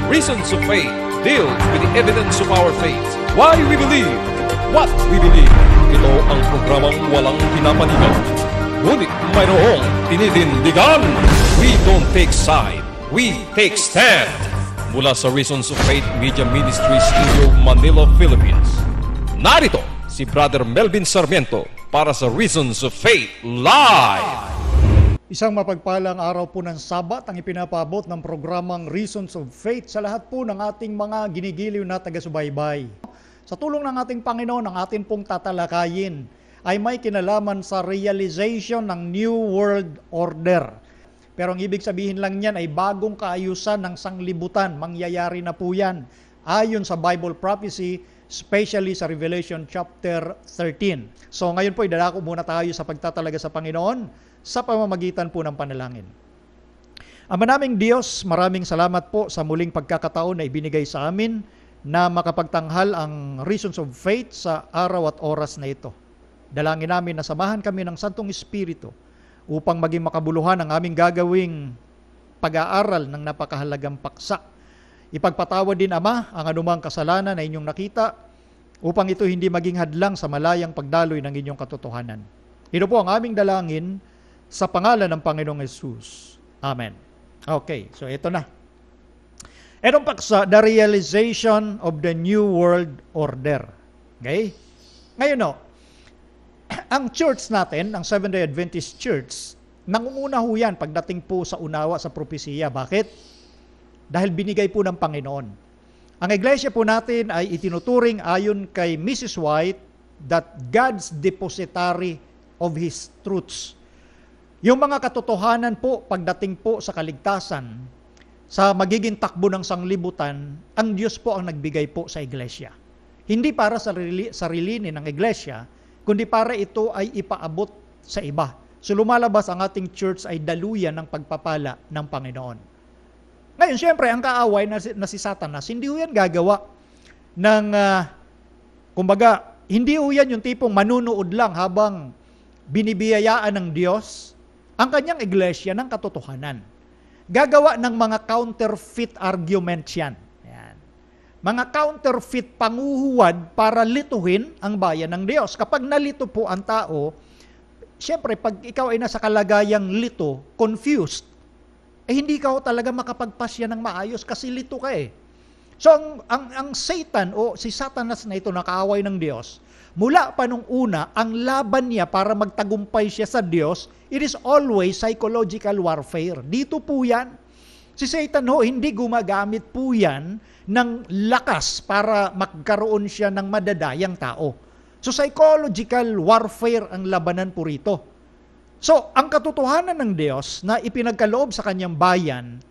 Reasons of Faith deals with the evidence of our faith. Why we believe, what we believe. Ito ang programang walang pinapanigan, ngunit mayroong tinitindigan. We don't take side, we take stand. Mula sa Reasons of Faith Media Ministry Studio, Manila, Philippines. Narito si Brother Melvin Sarmiento para sa Reasons of Faith Live. Isang mapagpalang araw po ng Sabat ang ipinapaabot ng programang Reasons of Faith sa lahat po ng ating mga ginigiliw na taga-subaybay. Sa tulong ng ating Panginoon, ang atin pong tatalakayin ay may kinalaman sa realization ng New World Order. Pero ang ibig sabihin lang niyan ay bagong kaayusan ng sanglibutan. Mangyayari na po yan ayon sa Bible prophecy, especially sa Revelation chapter 13. So ngayon po, idadako muna tayo sa pagtatalaga sa Panginoon sa pamamagitan po ng panalangin. Ama naming Diyos, maraming salamat po sa muling pagkakataon na ibinigay sa amin na makapagtanghal ang Reasons of Faith sa araw at oras na ito. Dalangin namin na samahan kami ng Santong Espiritu upang maging makabuluhan ang aming gagawing pag-aaral ng napakahalagang paksa. Ipagpatawad din, Ama, ang anumang kasalanan na inyong nakita upang ito hindi maging hadlang sa malayang pagdaloy ng inyong katotohanan. Ito po ang aming dalangin sa pangalan ng Panginoong Hesus. Amen. Okay, so ito na. Itong paksa, the realization of the New World Order. Okay? Ngayon, ang church natin, ang Seventh-day Adventist Church, nangunguna ho yan pagdating po sa unawa sa propesiya. Bakit? Dahil binigay po ng Panginoon. Ang iglesia po natin ay itinuturing ayon kay Mrs. White that God's depositary of His truths. Yung mga katotohanan po pagdating po sa kaligtasan, sa magiging takbo ng sanglibutan, ang Diyos po ang nagbigay po sa iglesia. Hindi para sa sarili ng iglesia, kundi para ito ay ipaabot sa iba. So lumalabas ang ating church ay daluyan ng pagpapala ng Panginoon. Ngayon, siyempre, ang kaaway na si Satanas, hindi ho yan gagawa ng, kumbaga, hindi ho yan yung tipong manunood lang habang binibiyayaan ng Diyos ang kanyang iglesia ng katotohanan. Gagawa ng mga counterfeit arguments yan. Yan. Mga counterfeit panguhuwad para lituhin ang bayan ng Diyos. Kapag nalito po ang tao, siyempre, pag ikaw ay nasa kalagayang lito, confused, hindi ka talaga makapagpasya ng maayos kasi lito ka eh. So, ang Satan o si Satanas na ito na kaaway ng Diyos, mula pa nung una, ang laban niya para magtagumpay siya sa Diyos, it is always psychological warfare. Dito po yan. Si Satan hindi gumagamit po yan ng lakas para magkaroon siya ng madadayang tao. So psychological warfare ang labanan po rito. So, ang katotohanan ng Diyos na ipinagkaloob sa kanyang bayan,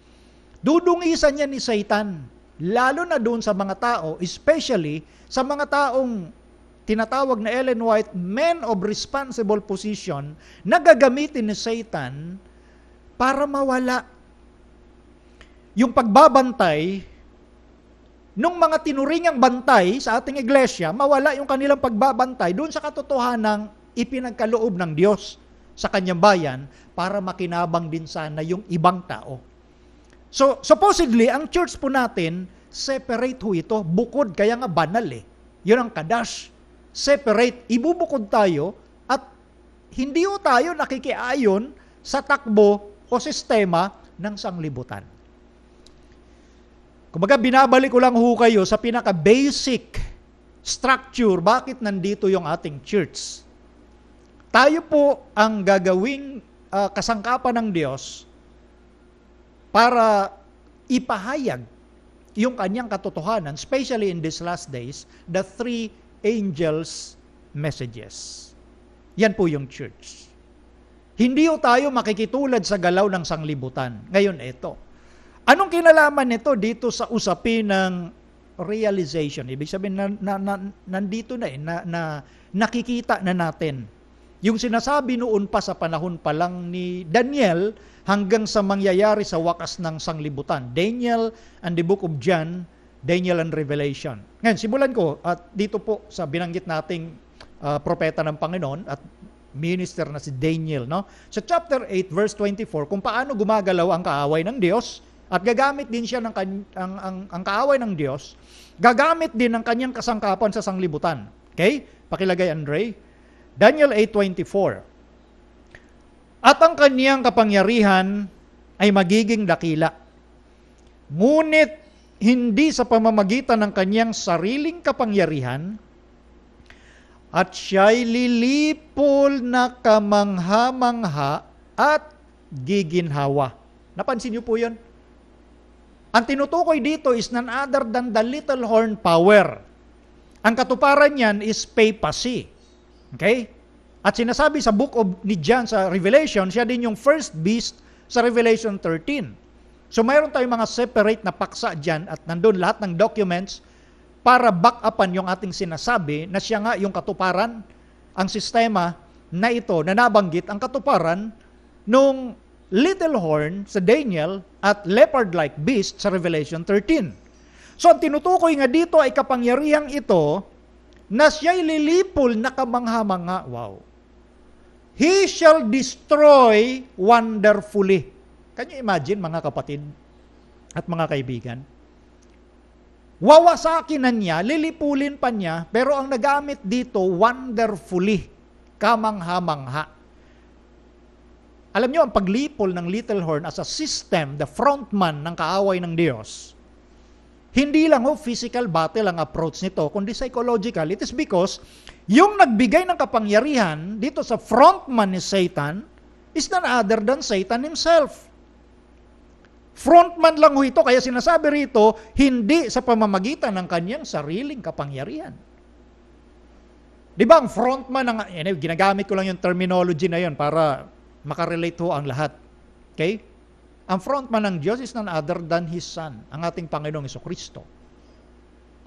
dudungisan niya ni Satan, lalo na doon sa mga tao, especially sa mga taong tinatawag na Ellen White, men of responsible position, na gagamitin ni Satan para mawala yung pagbabantay nung mga tinuringang bantay sa ating iglesia, mawala yung kanilang pagbabantay doon sa katotohanang ipinagkaloob ng Diyos sa kanyang bayan para makinabang din sana yung ibang tao. So, supposedly, ang church po natin, separate ho ito, bukod, kaya nga banal eh. Yun ang kadash. Separate, ibubukod tayo at hindi ho tayo nakikiayon sa takbo o sistema ng sanglibutan. Kumbaga, binabalik ko lang ho kayo sa pinaka-basic structure, bakit nandito yung ating church. Tayo po ang gagawing kasangkapan ng Diyos para ipahayag yung kanyang katotohanan, especially in these last days, the three angels' messages. Yan po yung church. Hindi po tayo makikitulad sa galaw ng sanglibutan. Ngayon, ito. Anong kinalaman nito dito sa usapin ng realization? Ibig sabihin, nandito na nakikita na natin. Yung sinasabi noon pa sa panahon pa lang ni Daniel hanggang sa mangyayari sa wakas ng sanglibutan. Daniel and the book of John, Daniel and Revelation. Ngayon, simulan ko at dito po sa binanggit nating propeta ng Panginoon at minister na si Daniel. No? Sa chapter 8, verse 24, kung paano gumagalaw ang kaaway ng Diyos, At gagamit din siya ng ang kaaway ng Diyos, gagamit din ng kanyang kasangkapan sa sanglibutan. Okay? Pakilagay, Andre. Daniel 8:24. At ang kanyang kapangyarihan ay magiging dakila. Ngunit hindi sa pamamagitan ng kanyang sariling kapangyarihan, at siya'y lilipol na kamangha-mangha at giginhawa. Napansin niyo po yun? Ang tinutukoy dito is none other than the little horn power. Ang katuparan niyan is papacy. Okay? At sinasabi sa book of ni John sa Revelation, siya din yung first beast sa Revelation 13. So mayroon tayong mga separate na paksa dyan at nandun lahat ng documents para back upan yung ating sinasabi na siya nga yung katuparan, ang sistema na ito na nabanggit, ang katuparan nung little horn sa Daniel at leopard-like beast sa Revelation 13. So ang tinutukoy nga dito ay kapangyarihang ito na siya'y lilipol na kamangha-mangha. Wow. He shall destroy wonderfully. Can you imagine, mga kapatid at mga kaibigan? Wawasakin na niya, lilipulin pa niya, pero ang nagamit dito, wonderfully, kamangha-mangha. Alam niyo, ang paglipol ng little horn as a system, the frontman ng kaaway ng Diyos, hindi lang physical battle ang approach nito, kundi psychological. It is because yung nagbigay ng kapangyarihan dito sa frontman ni Satan is none other than Satan himself. Frontman lang ito, kaya sinasabi rito, hindi sa pamamagitan ng kanyang sariling kapangyarihan. Di ba ang frontman, ginagamit ko lang yung terminology na yun para makarelate ho ang lahat. Okay? Ang frontman ng Diyos is none other than His Son, ang ating Panginoong Jesucristo.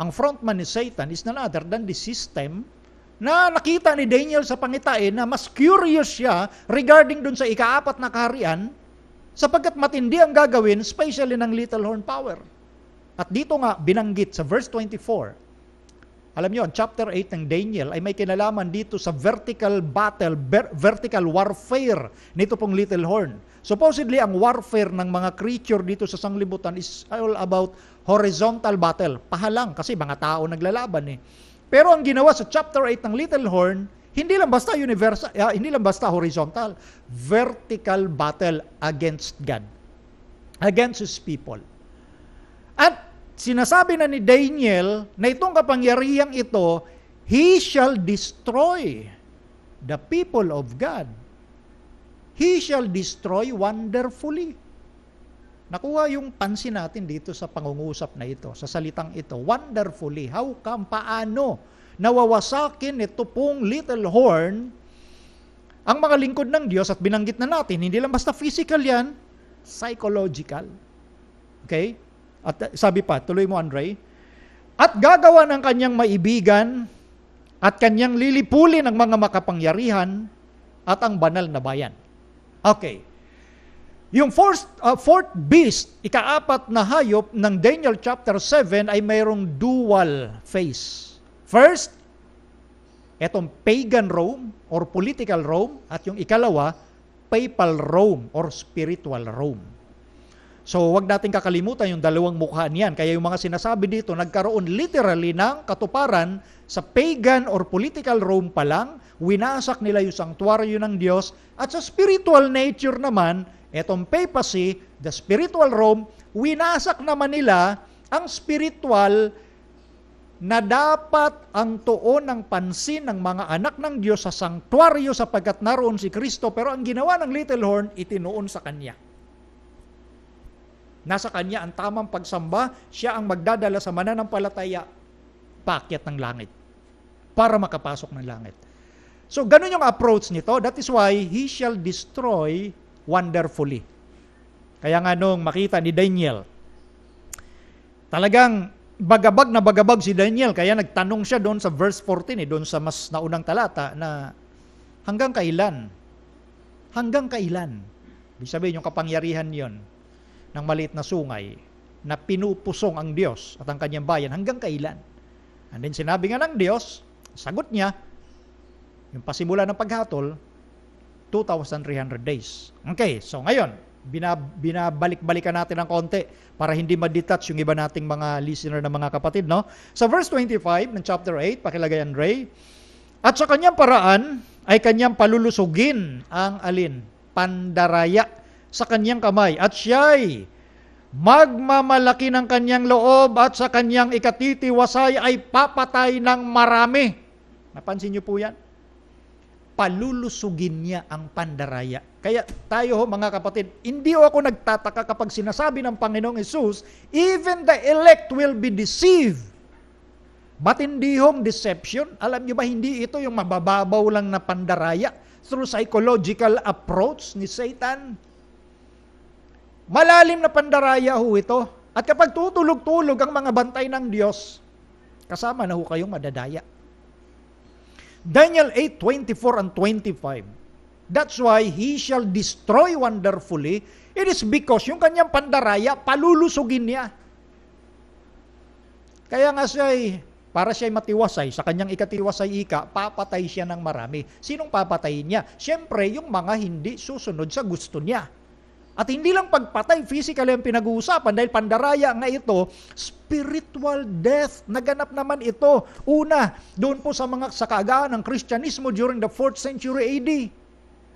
Ang frontman ni Satan is none other than the system na nakita ni Daniel sa pangitain na mas curious siya regarding dun sa ika-4 na kaharian sapagkat matindi ang gagawin, especially ng little horn power. At dito nga, binanggit sa verse 24. Alam niyo, chapter 8 ng Daniel ay may kinalaman dito sa vertical battle, vertical warfare nito pong little horn. Supposedly, ang warfare ng mga creature dito sa sanglibutan is all about horizontal battle. Pahalang, kasi mga tao naglalaban eh. Pero ang ginawa sa chapter 8 ng little horn, hindi lang basta universal, hindi lang basta horizontal, vertical battle against God, against His people. At sinasabi na ni Daniel na itong kapangyarihang ito, He shall destroy the people of God. He shall destroy wonderfully. Nakuha yung pansin natin dito sa pangungusap na ito, sa salitang ito, wonderfully. How come, paano nawawasakin ito pong little horn ang mga lingkod ng Diyos at binanggit na natin, hindi lang basta physical yan, psychological. Okay? At sabi pa, tuloy mo Andre, at gagawa ng kanyang maibigan at kanyang lilipulin ang mga makapangyarihan at ang banal na bayan. Okay. Yung fourth beast, ika-4 na hayop ng Daniel chapter 7 ay mayroong dual face. First, etong pagan Rome or political Rome at yung ikalawa, papal Rome or spiritual Rome. So, wag natin kakalimutan yung dalawang mukha niyan. Kaya yung mga sinasabi dito, nagkaroon literally ng katuparan sa pagan or political Rome pa lang, winasak nila yung sanctuaryo ng Diyos, at sa spiritual nature naman, etong papacy, the spiritual Rome, winasak naman nila ang spiritual na dapat ang tuon ng pansin ng mga anak ng Diyos sa sanctuaryo sapagkat naroon si Kristo, pero ang ginawa ng little horn, itinuon sa Kanya. Nasa Kanya ang tamang pagsamba, siya ang magdadala sa mananampalataya, paakyat ng langit, para makapasok ng langit. So, ganun yung approach nito. That is why He shall destroy wonderfully. Kaya nga nung makita ni Daniel, talagang bagabag si Daniel, kaya nagtanong siya doon sa verse 14, doon sa mas naunang talata, na hanggang kailan? Hanggang kailan? Ibig sabihin yung kapangyarihan yon ng maliit na sungay na pinupusong ang Diyos at ang kanyang bayan, hanggang kailan? And then sinabi nga ng Diyos, sagot niya, yung pasimula ng paghatol, 2,300 days. Okay, so ngayon, Binabalik-balikan natin ng konti para hindi ma-detach yung iba nating mga listener na mga kapatid, no? Sa verse 25 ng chapter 8, pakilagay Andre, at sa kanyang paraan ay kanyang palulusugin ang alin? Pandaraya sa kanyang kamay. At siya'y magmamalaki ng kanyang loob at sa kanyang ikatitiwasay ay papatay ng marami. Napansin niyo po yan? Palulusugin niya ang pandaraya. Kaya tayo mga kapatid, hindi ako nagtataka kapag sinasabi ng Panginoong Hesus, even the elect will be deceived. But hindi hong deception. Alam niyo ba, hindi ito yung mabababaw lang na pandaraya through psychological approach ni Satan. Malalim na pandaraya ho ito. At kapag tutulog-tulog ang mga bantay ng Diyos, kasama na ho kayong madadaya. Daniel 8:24 and 25. That's why he shall destroy wonderfully. It is because yung kanyang pandaraya, palulusugin niya. Kaya nga para siya'y matiwasay, sa kanyang ikatiwasay papatay siya ng marami. Sinong papatayin niya? Siyempre, yung mga hindi susunod sa gusto niya. At hindi lang pagpatay, physically ang pinag-uusapan dahil pandaraya nga ito, spiritual death. Naganap naman ito. Una, doon po sa kaagahan ng Kristyanismo during the 4th century AD.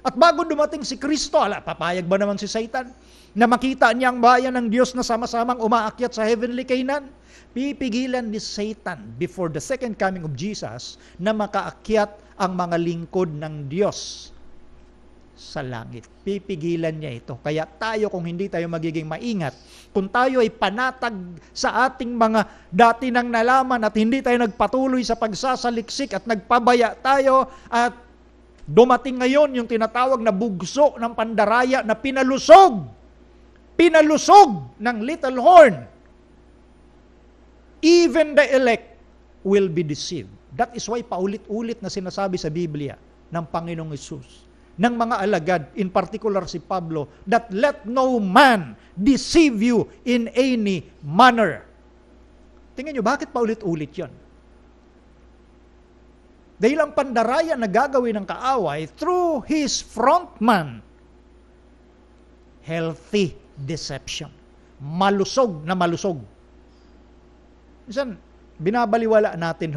At bago dumating si Kristo, papayag ba naman si Satan na makita niya ang bayan ng Diyos na sama-samang umaakyat sa heavenly Canaan? Pipigilan ni Satan before the second coming of Jesus na makaakyat ang mga lingkod ng Diyos sa langit. Pipigilan niya ito. Kaya tayo, kung hindi tayo magiging maingat, kung tayo ay panatag sa ating mga dati nang nalaman at hindi tayo nagpatuloy sa pagsasaliksik at nagpabaya tayo at dumating ngayon yung tinatawag na bugso ng pandaraya na pinalusog ng little horn, even the elect will be deceived. That is why paulit-ulit na sinasabi sa Biblia ng Panginoong Hesus, ng mga alagad, in particular si Pablo, that let no man deceive you in any manner. Tingnan nyo, bakit paulit-ulit yon? Dahil ang pandaraya na gagawin ng kaaway through his frontman, healthy deception. Malusog na malusog. Minsan, binabaliwala natin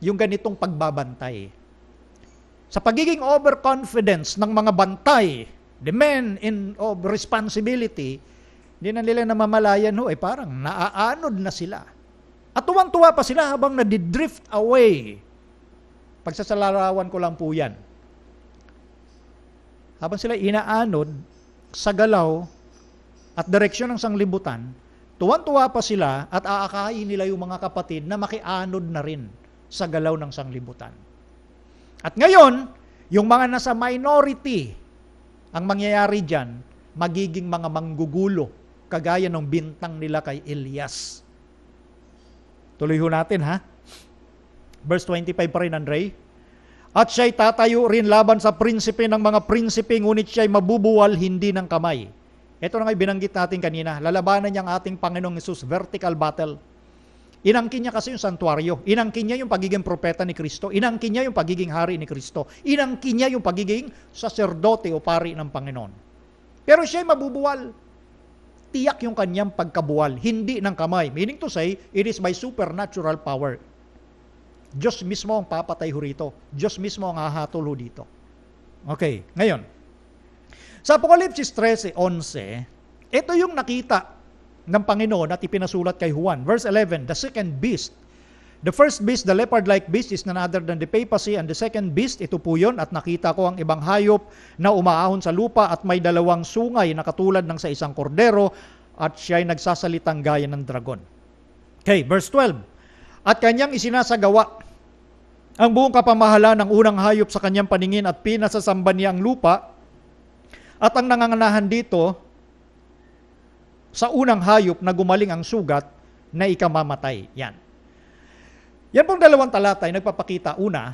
yung ganitong pagbabantay. Sa pagiging overconfidence ng mga bantay, the men of responsibility, hindi na nila namamalayan parang naaanod na sila. At tuwang-tuwa pa sila habang nadidrift away. Pagsasalarawan ko lang po yan. Habang sila inaanod sa galaw at direksyon ng sanglibutan, tuwan-tuwa pa sila at aakayin nila yung mga kapatid na makianod na rin sa galaw ng sanglibutan. At ngayon, yung mga nasa minority, ang mangyayari dyan, magiging mga manggugulo, kagaya ng bintang nila kay Elias. Tuloy ho natin Verse 25 pa rin, Andre. At siya'y tatayo rin laban sa prinsipe ng mga prinsipe, ngunit siya'y mabubuwal hindi ng kamay. Ito na nga binanggit natin kanina, lalabanan niya ang ating Panginoong Hesus, vertical battle. Inangkin niya kasi yung santuaryo, inangkin niya yung pagiging propeta ni Kristo, inangkin niya yung pagiging hari ni Kristo, inangkin niya yung pagiging saserdote o pari ng Panginoon. Pero siya'y mabubuwal. Tiyak yung kanyang pagkabuwal, hindi ng kamay. Meaning to say, it is by supernatural power. Diyos mismo ang papatay ho rito. Diyos mismo ang hahatol ho dito. Okay, ngayon. Sa Apokalipsis 13:11, ito yung nakita ng Panginoon at ipinasulat kay Juan. Verse 11, the second beast. The first beast, the leopard-like beast, is none other than the papacy, and the second beast, ito po yun, at nakita ko ang ibang hayop na umaahon sa lupa at may dalawang sungay na katulad ng sa isang kordero at siya'y nagsasalitang gaya ng dragon. Okay, verse 12. At kanyang isinasagawa ang buong kapamahalan ng unang hayop sa kanyang paningin at pinasasamba niya ang lupa at ang nanganganahan dito sa unang hayop na gumaling ang sugat na ikamamatay. Yan. Yan pong dalawang talata ay nagpapakita. Una,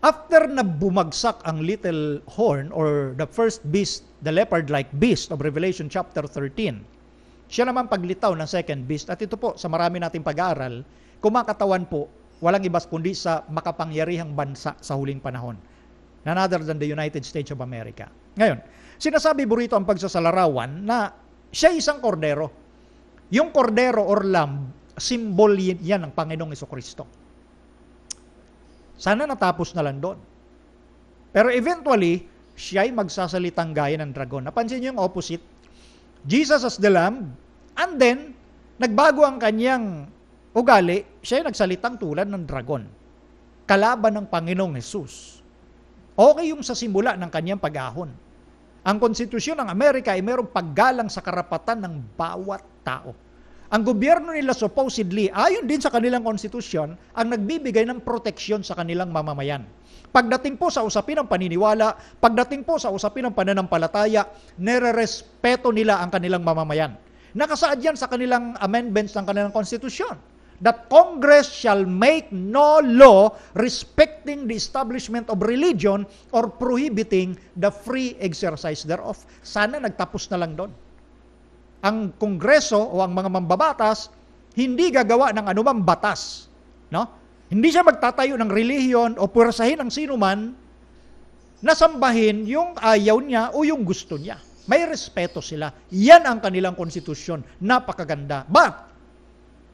after na bumagsak ang little horn or the first beast, the leopard-like beast of Revelation chapter 13, siya naman paglitaw ng second beast. At ito po, sa marami nating pag-aaral, kumakatawan po, walang iba kundi sa makapangyarihang bansa sa huling panahon. none other than the United States of America. Ngayon, sinasabi po rito ang pagsasalarawan na siya isang kordero. Yung kordero or lamb, symbol yan ng Panginoong Jesucristo. Sana natapos na lang doon. Pero eventually, siya ay magsasalitang gaya ng dragon. Napansin niyo yung opposite? Jesus as the lamb, and then, nagbago ang kanyang ugali, siya ay nagsalitang tulad ng dragon. Kalaban ng Panginoong Jesus. Okay yung sa simula ng kanyang pag-ahon. Ang konstitusyon ng Amerika ay mayroong paggalang sa karapatan ng bawat tao. Ang gobyerno nila supposedly, ayon din sa kanilang konstitusyon, ang nagbibigay ng proteksyon sa kanilang mamamayan. Pagdating po sa usapin ng paniniwala, pagdating po sa usapin ng pananampalataya, nire-respeto nila ang kanilang mamamayan. Nakasaad yan sa kanilang amendments ng kanilang konstitusyon. That Congress shall make no law respecting the establishment of religion or prohibiting the free exercise thereof. Sana nagtapos na lang doon. Ang Kongreso o ang mga mambabatas hindi gagawa ng anumang batas, no? Hindi siya magtatayo ng relihiyon o puwersahin ng sino man na sambahin yung ayaw niya o yung gusto niya. May respeto sila. Yan ang kanilang konstitusyon. Napakaganda. But,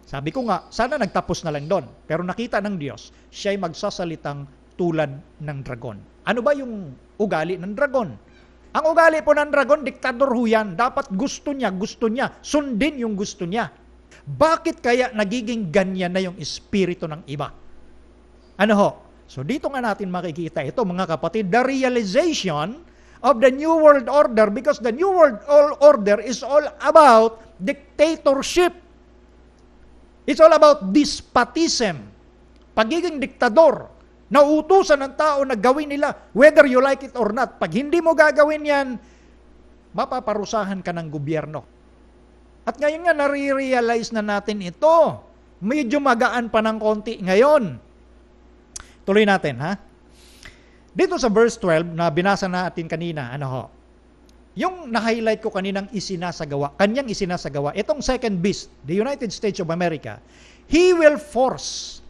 sabi ko nga, sana nagtapos na lang doon. Pero nakita ng Diyos, siya ay magsasalitang tulad ng dragon. Ano ba yung ugali ng dragon? Ang ugali po ng dragon, diktador ho yan. Dapat gusto niya. Sundin yung gusto niya. Bakit kaya nagiging ganyan na yung espiritu ng iba? Ano ho? So dito nga natin makikita ito mga kapatid, the realization of the New World Order, because the New World Order is all about dictatorship. It's all about despotism. Pagiging diktador, nauutusan ng tao na gawin nila, whether you like it or not. Pag hindi mo gagawin yan, mapaparusahan ka ng gobyerno. At ngayon nga, nare-realize na natin ito. Medyo magaan pa ng konti ngayon. Tuloy natin, ha? Dito sa verse 12 na binasa natin kanina, ano ho? Yung na-highlight ko kaninang kanyang isinasagawa, itong second beast, the United States of America, he will force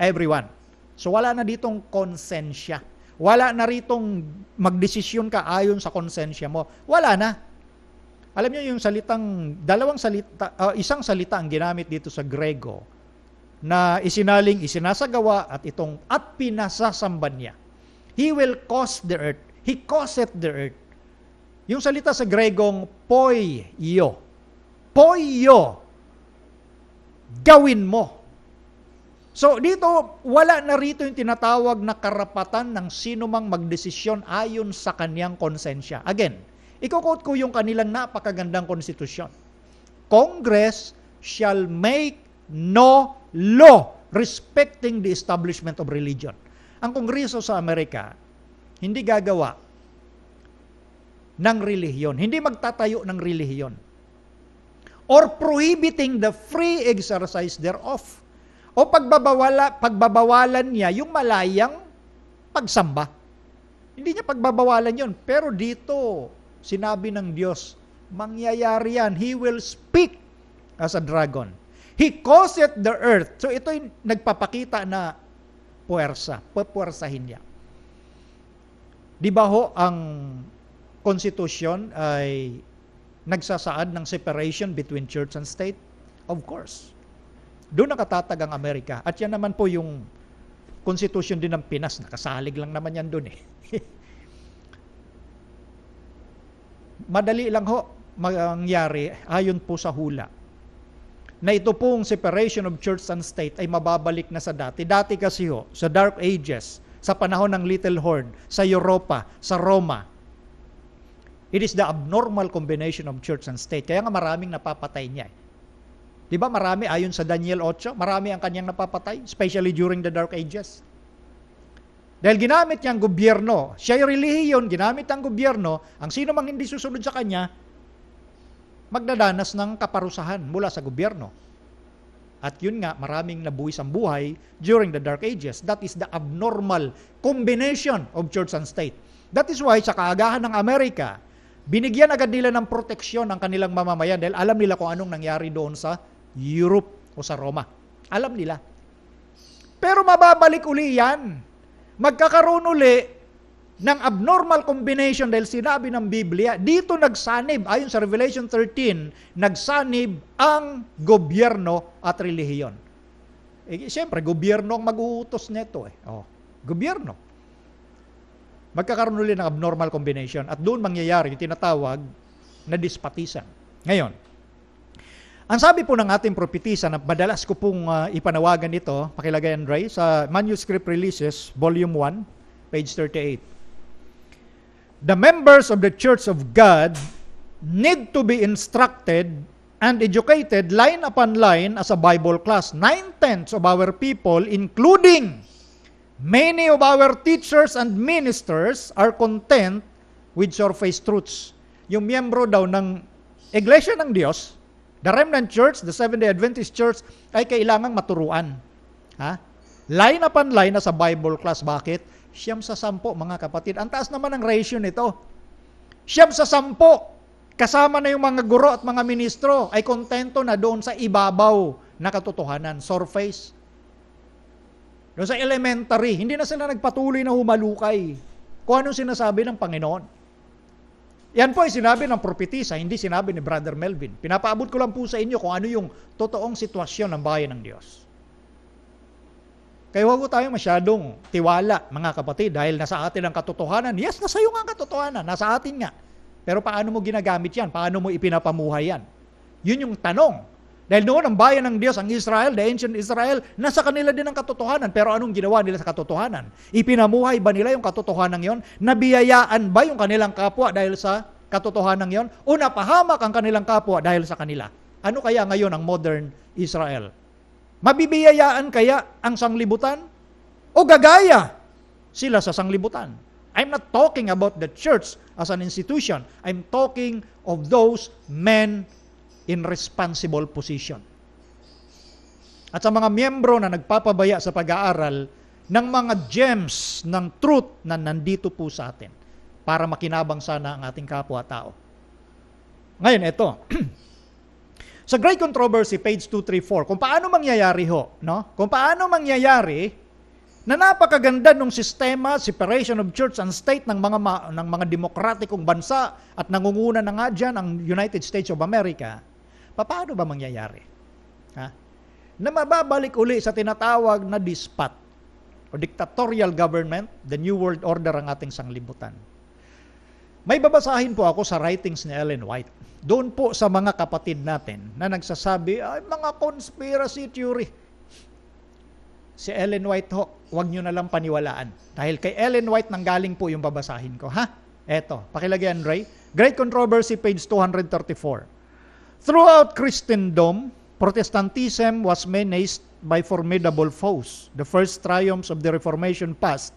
everyone. So wala na ditong konsensya. Wala na ritong magdesisyon ka ayon sa konsensya mo. Wala na. Alam niyo yung isang salita ang ginamit dito sa Grego na isinasagawa at pinasasamba niya. He will cause the earth. He causeth the earth. Yung salita sa Gregong poio. Poio. Gawin mo. So dito, wala na rito yung tinatawag na karapatan ng sino mang magdesisyon ayon sa kaniyang konsensya. Again, iko-quote ko yung kanilang napakagandang konstitusyon. Congress shall make no law respecting the establishment of religion. Ang Kongreso sa Amerika, hindi gagawa ng relihiyon. Hindi magtatayo ng relihiyon. Or prohibiting the free exercise thereof. O pagbabawalan niya yung malayang pagsamba. Hindi niya pagbabawalan yun. Pero dito, sinabi ng Diyos, mangyayari yan. He will speak as a dragon. He causeth the earth. So ito'y nagpapakita na puwersahin niya. Di ba ho ang konstitusyon ay nagsasaad ng separation between church and state? Of course. Doon nakatatag ang Amerika. At yan naman po yung konstitusyon din ng Pinas. Nakasalig lang naman yan doon eh. Madali lang ho mangyari ayon po sa hula na ito pong separation of church and state ay mababalik na sa dati. Dati kasi ho, sa Dark Ages, sa panahon ng Little Horn, sa Europa, sa Roma, it is the abnormal combination of church and state. Kaya nga maraming napapatay niya. Di ba marami, ayon sa Daniel 8, marami ang kanyang napapatay, especially during the Dark Ages. Dahil ginamit niya ang gobyerno, siya yung relihiyon, ginamit ang gobyerno, ang sino mang hindi susunod sa kanya, magdadanas ng kaparusahan mula sa gobyerno. At yun nga, maraming nabuwis ang buhay during the Dark Ages. That is the abnormal combination of church and state. That is why sa kaagahan ng Amerika, binigyan agad nila ng proteksyon ang kanilang mamamayan dahil alam nila kung anong nangyari doon sa Europe o sa Roma. Alam nila. Pero mababalik uli yan. Magkakaroon uli ng abnormal combination dahil sinabi ng Biblia, dito nagsanib, ayon sa Revelation 13, nagsanib ang gobyerno at relihiyon. Siyempre, gobyerno ang mag-uutos nito. Gobyerno. Magkakaroon ulit ng abnormal combination at doon mangyayari yung tinatawag na despotism. Ngayon, ang sabi po ng ating propetisa na madalas ko pong ipanawagan ito, pakilagay Andre, sa Manuscript Releases, Volume 1, page 38. The members of the Church of God need to be instructed and educated line upon line as a Bible class. 9/10 of our people, including many of our teachers and ministers, are content with surface truths. Yung miyembro daw ng Iglesia ng Diyos, the Remnant Church, the Seventh-day Adventist Church, ay kailangang maturuan. Line upon line as a Bible class. Bakit? 9-10, mga kapatid. Ang taas naman ng ratio nito. 9-10, kasama na yung mga guro at mga ministro, ay kontento na doon sa ibabaw na katotohanan, surface. Doon sa elementary, hindi na sila nagpatuloy na humalukay kung anong sinasabi ng Panginoon. Yan po ay sinabi ng propetisa, hindi sinabi ni Brother Melvin. Pinapaabot ko lang po sa inyo kung ano yung totoong sitwasyon ng bayan ng Diyos. Kaya huwag tayong masyadong tiwala, mga kapatid, dahil nasa atin ang katotohanan. Yes, nasa iyo nga ang katotohanan, nasa atin nga. Pero paano mo ginagamit yan? Paano mo ipinapamuhay yan? Yun yung tanong. Dahil noon, ang bayan ng Diyos, ang Israel, the ancient Israel, nasa kanila din ang katotohanan. Pero anong ginawa nila sa katotohanan? Ipinamuhay ba nila yung katotohanan yon? Nabiyayaan ba yung kanilang kapwa dahil sa katotohanan yon? O napahamak ang kanilang kapwa dahil sa kanila? Ano kaya ngayon ang modern Israel? Mabibiyayaan kaya ang sanglibutan? O gagaya sila sa sanglibutan? I'm not talking about the church as an institution. I'm talking of those men in responsible position. At sa mga miyembro na nagpapabaya sa pag-aaral ng mga gems ng truth na nandito po sa atin para makinabang sana ang ating kapwa-tao. Ngayon, ito. Sa Great Controversy, page 234, kung paano mangyayari no? Kung paano mangyayari na napakaganda ng sistema, separation of church and state ng mga demokratikong bansa at nangunguna na nga dyan ang United States of America, paano ba mangyayari? Na mababalik uli sa tinatawag na despot o dictatorial government, the New World Order ang ating sanglibutan. May babasahin po ako sa writings ni Ellen White. Doon po sa mga kapatid natin na nagsasabi, ay mga conspiracy theory. Si Ellen White huwag nyo na lang paniwalaan. Dahil kay Ellen White nanggaling po yung babasahin ko. Eto, pakilagyan, Ray. Great Controversy, page 234. Throughout Christendom, Protestantism was menaced by formidable foes. The first triumphs of the Reformation past.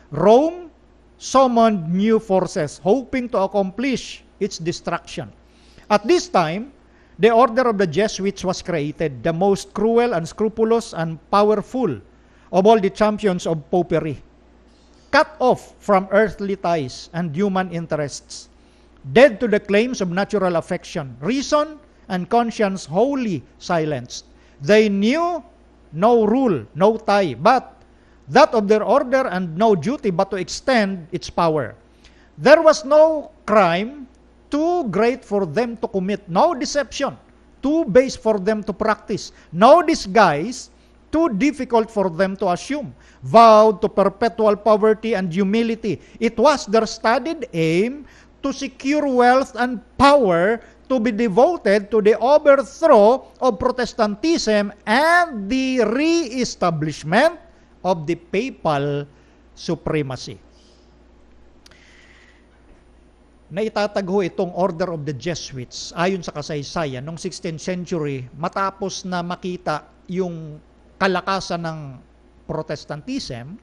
Rome summoned new forces, hoping to accomplish its destruction. At this time, the order of the Jesuits was created, the most cruel, unscrupulous, and powerful of all the champions of popery. Cut off from earthly ties and human interests, dead to the claims of natural affection, reason and conscience wholly silenced. They knew no rule, no tie, but that of their order, and no duty but to extend its power. There was no crime too great for them to commit, no deception too base for them to practice, no disguise too difficult for them to assume, vowed to perpetual poverty and humility. It was their studied aim to secure wealth and power to be devoted to the overthrow of Protestantism and the re-establishment of the papal supremacy. Naitatagho itong Order of the Jesuits ayon sa kasaysayan noong 16th century matapos na makita yung kalakasan ng Protestantism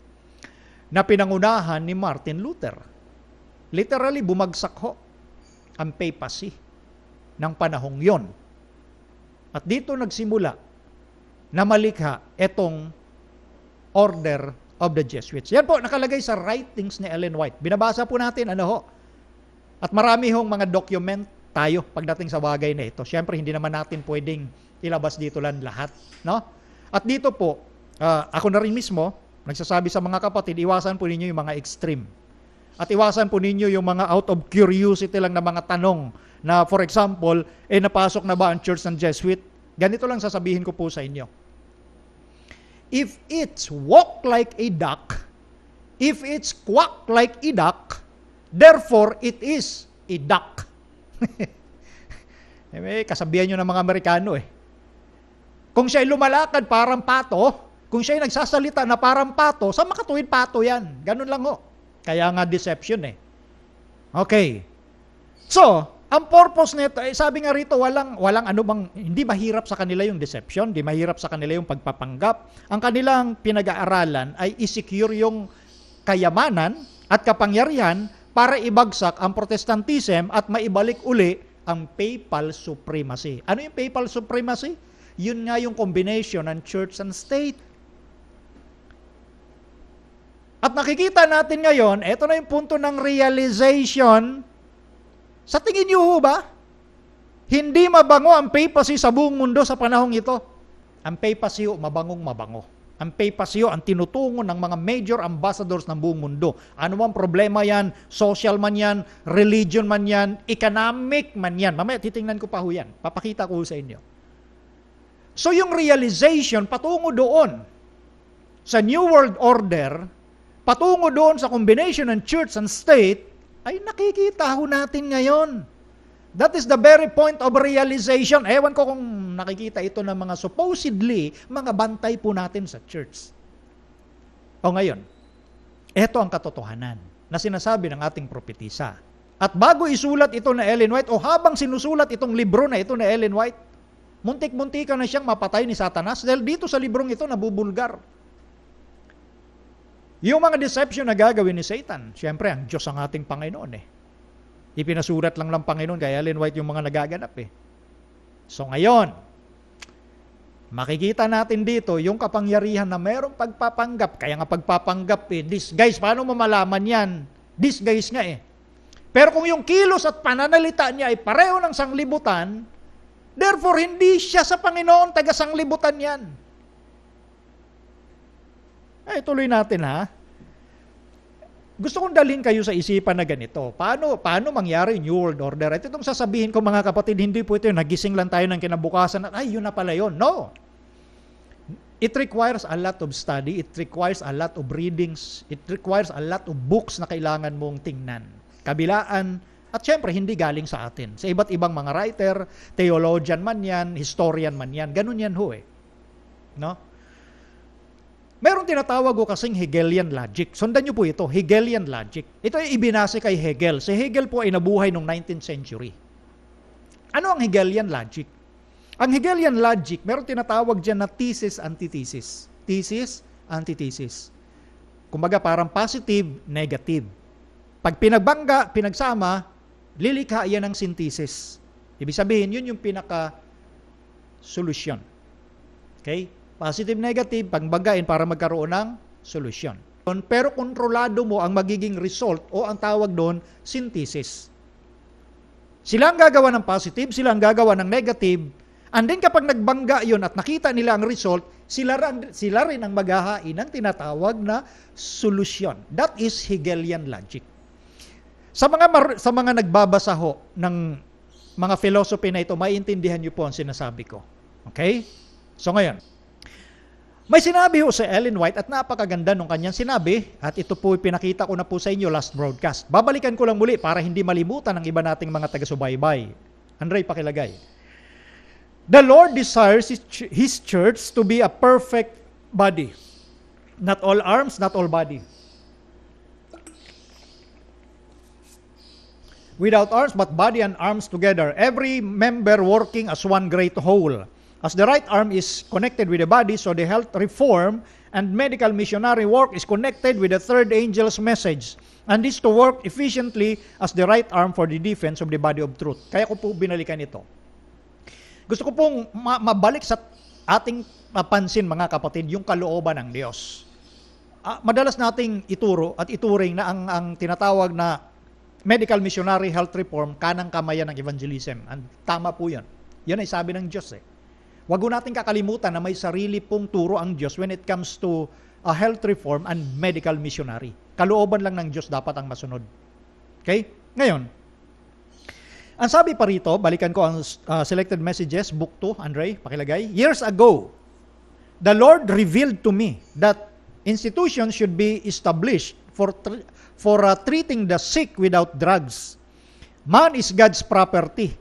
na pinangunahan ni Martin Luther. Literally, bumagsak ang papacy ng panahong yon. At dito nagsimula na malikha itong Order of the Jesuits. Yan po, nakalagay sa writings ni Ellen White. Binabasa po natin, At marami hong mga document tayo pagdating sa bagay na ito. Siyempre, hindi naman natin pwedeng ilabas dito lang lahat. No? At dito po, ako na rin mismo, nagsasabi sa mga kapatid, iwasan po ninyo yung mga extreme. At iwasan po ninyo yung mga out of curiosity lang na mga tanong na, for example, napasok na ba ang Church ng Jesuit? Ganito lang sasabihin ko po sa inyo. If it's walk like a duck, if it's quack like a duck, therefore it is a duck. Kasabihan nyo ng mga Amerikano eh. Kung siya'y lumalakad parang pato, kung siya'y nagsasalita na parang pato, sa makatuwid pato yan. Ganun lang ho. Kaya nga deception eh. Okay. So, ang purpose nito, sabi nga rito, walang hindi mahirap sa kanila yung deception, hindi mahirap sa kanila yung pagpapanggap. Ang kanilang pinag-aaralan ay i-secure yung kayamanan at kapangyarihan para ibagsak ang Protestantism at maibalik uli ang papal supremacy. Ano yung papal supremacy? Yun nga yung combination ng church and state. At nakikita natin ngayon, ito na yung punto ng realization. Sa tingin niyo ba, hindi mabango ang papacy sa buong mundo sa panahong ito? Ang papacy mabangong mabango. Ang papacy ang tinutungo ng mga major ambassadors ng buong mundo. Ano man problema yan, social man yan, religion man yan, economic man yan. Mamaya titingnan ko pa ho yan. Papakita ko sa inyo. So yung realization patungo doon sa New World Order, patungo doon sa combination ng church and state, ay nakikita ho natin ngayon. That is the very point of realization. Ewan ko kung nakikita ito ng mga supposedly mga bantay po natin sa church. O ngayon, ito ang katotohanan na sinasabi ng ating propetisa. At bago isulat ito na Ellen White, o habang sinusulat itong libro na ito na Ellen White, muntik-muntika na siyang mapatay ni Satanas dahil dito sa librong ito nabubulgar. Yung mga deception na gagawin ni Satan, siyempre ang Diyos ang ating Panginoon eh. Ipinasurat lang ng Panginoon kay Ellen White yung mga nagaganap eh. So ngayon, makikita natin dito yung kapangyarihan na merong pagpapanggap. Kaya nga pagpapanggap eh. Disguise, paano mo malaman yan? Disguise nga eh. Pero kung yung kilos at pananalita niya ay pareho ng sanglibutan, therefore hindi siya sa Panginoon, taga sanglibutan yan. Ay, tuloy natin ha. Gusto kong dalhin kayo sa isipan na ganito. Paano mangyari New World Order? At itong sasabihin ko mga kapatid, hindi po ito yung nagising lang tayo ng kinabukasan at ay, yun na pala yun. No. It requires a lot of study. It requires a lot of readings. It requires a lot of books na kailangan mong tingnan. Kabilaan. At syempre, hindi galing sa atin. Sa iba't ibang mga writer, theologian man yan, historian man yan. Ganun yan ho eh. No? Meron tinatawag ko kasing Hegelian logic. Sundan nyo po ito, Hegelian logic. Ito ay ibinase kay Hegel. Si Hegel po ay nabuhay noong 19th century. Ano ang Hegelian logic? Ang Hegelian logic, meron tinatawag dyan na thesis, antithesis. Thesis, antithesis. Kumbaga parang positive, negative. Pag pinagbangga, pinagsama, lilikha yan ng synthesis. Ibig sabihin, yun yung pinaka-solusyon. Okay? Positive, negative, pagbanggain para magkaroon ng solusyon. Pero kontrolado mo ang magiging result o ang tawag doon, synthesis. Sila ang gagawa ng positive, sila ang gagawa ng negative, and then kapag nagbangga yun at nakita nila ang result, sila rin ang maghahain ng tinatawag na solusyon. That is Hegelian logic. Sa mga nagbabasa ho ng mga philosophy na ito, maiintindihan niyo po ang sinasabi ko. Okay? So ngayon, may sinabi ho si Ellen White at napakaganda nung kanyang sinabi at ito po pinakita ko na po sa inyo last broadcast. Babalikan ko lang muli para hindi malimutan ng iba nating mga taga-subaybay. Andre, pakilagay. The Lord desires His church to be a perfect body. Not all arms, not all body. Without arms, but body and arms together. Every member working as one great whole. As the right arm is connected with the body, so the health reform and medical missionary work is connected with the third angel's message. And this to work efficiently as the right arm for the defense of the body of truth. Kaya ko po binalikan ito. Gusto ko pong mabalik sa ating mapansin mga kapatid, yung kalooban ng Diyos. Madalas nating ituro at ituring na ang tinatawag na medical missionary health reform, kanang kamayan ng evangelism. And tama po yan. Yan ay sabi ng Diyos eh. Huwag natin kakalimutan na may sarili pong turo ang Diyos when it comes to a health reform and medical missionary. Kalooban lang ng Diyos dapat ang masunod. Okay? Ngayon, ang sabi pa rito, balikan ko ang Selected Messages, Book 2, Andre, pakilagay. Years ago, the Lord revealed to me that institutions should be established for treating the sick without drugs. Man is God's property.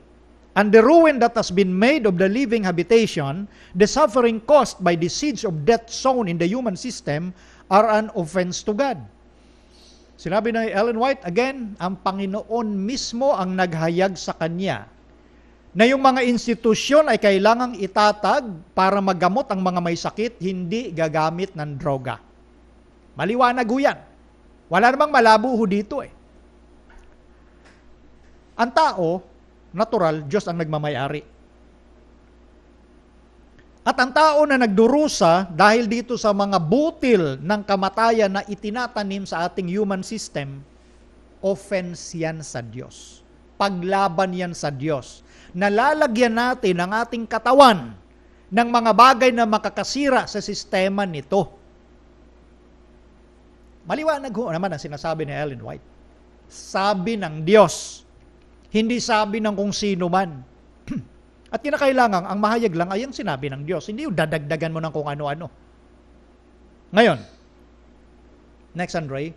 And the ruin that has been made of the living habitation, the suffering caused by the seeds of death sown in the human system, are an offense to God. Sinabi ni Ellen White, again, ang Panginoon mismo ang naghayag sa kanya na yung mga institusyon ay kailangang itatag para magamot ang mga may sakit, hindi gagamit ng droga. Maliwanag ho yan. Wala namang malabo ho dito eh. Ang tao, natural, Diyos ang nagmamayari. At ang tao na nagdurusa dahil dito sa mga butil ng kamatayan na itinatanim sa ating human system, offense yan sa Diyos. Paglaban yan sa Diyos. Nalalagyan natin ang ating katawan ng mga bagay na makakasira sa sistema nito. Maliwanag ho naman ang sinasabi ni Ellen White. Sabi ng Diyos, hindi sabi ng kung sino man. At kinakailangan, ang mahayag lang ay ang sinabi ng Diyos. Hindi yung dadagdagan mo ng kung ano-ano. Ngayon, next Andre,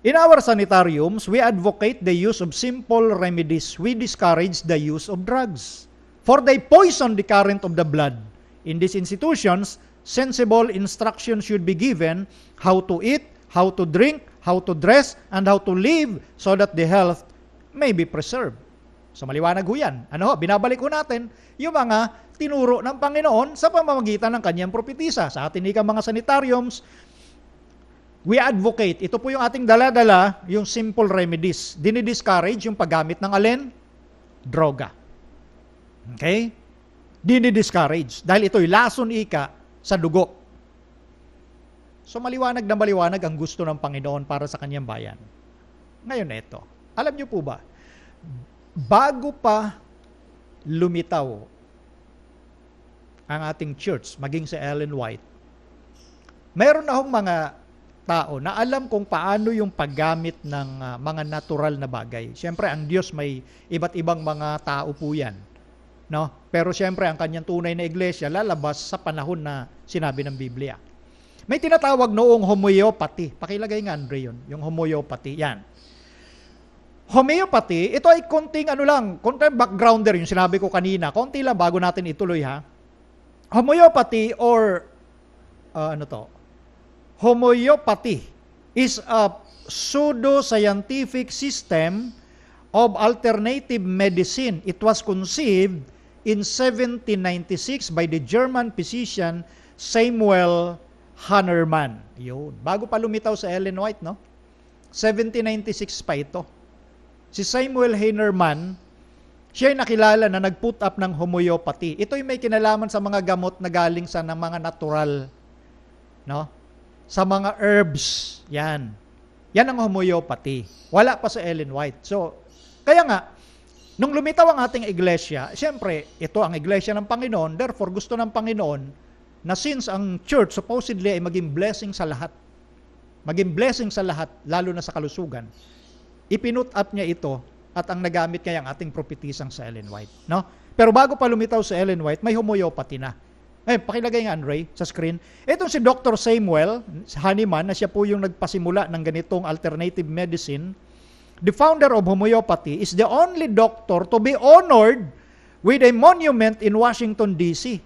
in our sanitariums, we advocate the use of simple remedies. We discourage the use of drugs. For they poison the current of the blood. In these institutions, sensible instruction should be given how to eat, how to drink, how to dress, and how to live so that the health may be preserved. So maliwanag ho yan. Binabalik ho natin yung mga tinuro ng Panginoon sa pamamagitan ng kanyang propetisa. Sa atin mga sanitariums, we advocate. Ito po yung ating dala-dala, yung simple remedies. Dinidiscourage yung paggamit ng alin? Droga. Okay? Dinidiscourage. Dahil ito'y lason ika sa dugo. So maliwanag na maliwanag ang gusto ng Panginoon para sa kanyang bayan. Ngayon ito. Alam niyo po ba, bago pa lumitaw ang ating church, maging si Ellen White, mayroon na hong mga tao na alam kung paano yung paggamit ng mga natural na bagay. Siyempre, ang Diyos may iba't ibang mga tao po yan. No? Pero siyempre, ang kanyang tunay na iglesia lalabas sa panahon na sinabi ng Biblia. May tinatawag noong homeopathy. Pakilagay nga, Andre, yun. Yung homeopathy. Yan. Homeopathy, ito ay konting konting backgrounder, yung sinabi ko kanina, konti lang bago natin ituloy ha. Homeopathy or, homeopathy is a pseudo-scientific system of alternative medicine. It was conceived in 1796 by the German physician Samuel Hahnemann. Yun. Bago pa lumitaw sa Ellen White, no? 1796 pa ito. Si Samuel Hahnemann, siya ay nakilala na nag-put up ng homeopathy. Ito ay may kinalaman sa mga gamot na galing sa mga natural, no? Sa mga herbs. Yan. Yan ang homeopathy. Wala pa sa Ellen White. So, kaya nga, nung lumitaw ang ating iglesia, siyempre, ito ang iglesia ng Panginoon, therefore gusto ng Panginoon na since ang church supposedly ay maging blessing sa lahat, lalo na sa kalusugan, ipinut up niya ito at ang nagamit niya ang ating prophetisang sa Ellen White. No? Pero bago pa lumitaw sa Ellen White, may homeopathy na. Pakilagay nga, Andre, sa screen. Itong si Dr. Samuel Hahnemann, na siya po yung nagpasimula ng ganitong alternative medicine, the founder of homeopathy, is the only doctor to be honored with a monument in Washington, D.C.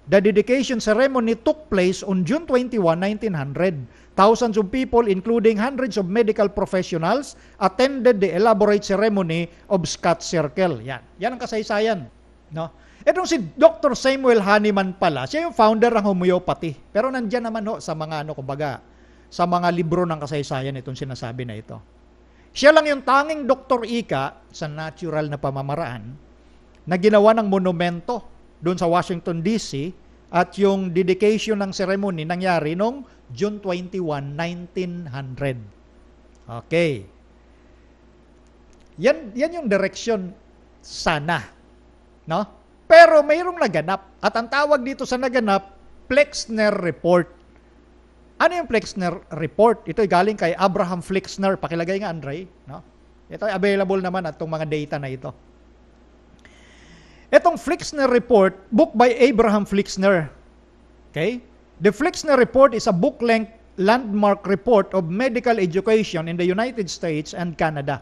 The dedication ceremony took place on June 21, 1900. Thousands of people, including hundreds of medical professionals, attended the elaborate ceremony of Scott Circle. Yan. Yan ang kasaysayan. No? Itong si Dr. Samuel Hahnemann pala, siya yung founder ng homeopathy. Pero nandyan naman sa mga sa mga libro ng kasaysayan itong sinasabi na ito. Siya lang yung tanging Dr. Ika sa natural na pamamaraan na ginawa ng monumento doon sa Washington, D.C. at yung dedication ng ceremony nangyari noong June 21, 1900. Okay. Yan yung direction sana. No? Pero mayroong naganap. At ang tawag dito sa naganap, Flexner Report. Ano yung Flexner Report? Ito ay galing kay Abraham Flexner. Pakilagay nga, Andre. No? Ito ay available naman at itong mga data na ito. Itong Flexner Report, book by Abraham Flexner. Okay? The Flexner Report is a book-length landmark report of medical education in the United States and Canada,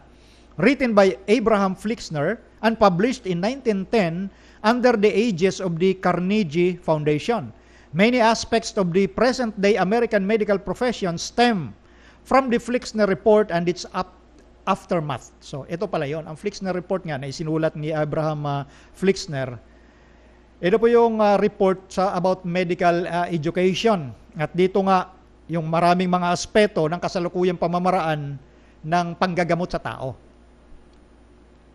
written by Abraham Flexner and published in 1910 under the aegis of the Carnegie Foundation. Many aspects of the present-day American medical profession stem from the Flexner Report and its aftermath. So, ito pala yon. Ang Flexner Report nga na isinulat ni Abraham Flexner. Ito po yung report about medical education. At dito nga, yung maraming mga aspeto ng kasalukuyang pamamaraan ng panggagamot sa tao.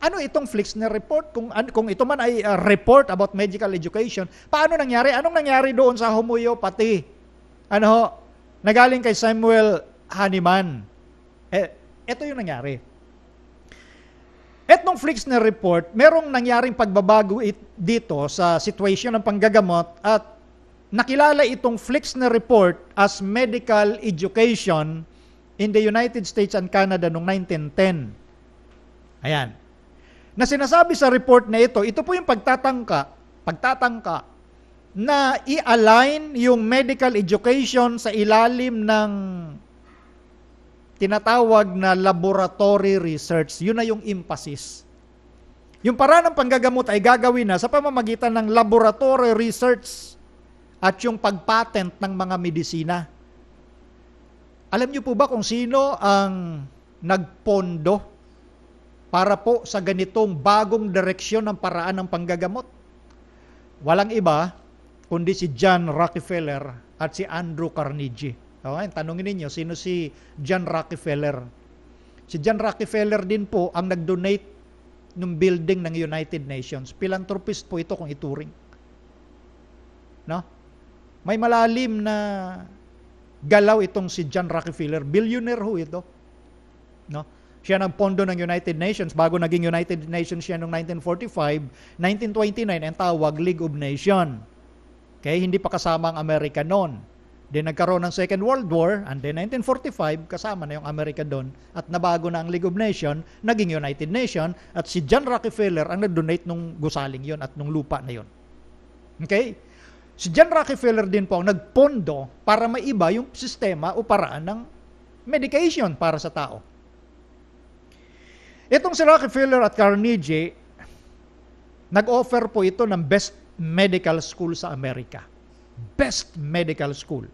Ano itong Flexner Report? Kung ito man ay report about medical education, paano nangyari? Anong nangyari doon sa homeopathy? Nagaling kay Samuel Hahnemann. Ito yung nangyari. Etong Flexner Report, merong nangyaring pagbabago dito sa situation ng panggagamot at nakilala itong Flexner Report as medical education in the United States and Canada noong 1910. Ayan. Na sinasabi sa report na ito po yung pagtatangka na i-align yung medical education sa ilalim ng tinatawag na laboratory research. Yun na yung emphasis. Yung paraan ng panggagamot ay gagawin na sa pamamagitan ng laboratory research at yung pagpatent ng mga medisina. Alam niyo po ba kung sino ang nagpondo para po sa ganitong bagong direksyon ng paraan ng panggagamot? Walang iba kundi si John Rockefeller at si Andrew Carnegie. Okay, tanungin ninyo, sino si John Rockefeller? Si John Rockefeller din po ang nag-donate ng building ng United Nations. Philanthropist po ito kung ituring. No? May malalim na galaw itong si John Rockefeller. Billionaire ho ito. No? Siya nagpondo ng United Nations. Bago naging United Nations siya noong 1945, 1929, ang tawag League of Nations. Okay, hindi pa kasama ang Amerika noon. Then nagkaroon ng Second World War, and then 1945, kasama na yung Amerika doon, at nabago na ang League of Nations, naging United Nations, at si John Rockefeller ang nag-donate nung gusaling yon at nung lupa na yon. Okay? Si John Rockefeller din po ang nagpondo para maiba yung sistema o paraan ng medication para sa tao. Itong si Rockefeller at Carnegie, nag-offer po ito ng best medical school sa Amerika. Best medical school.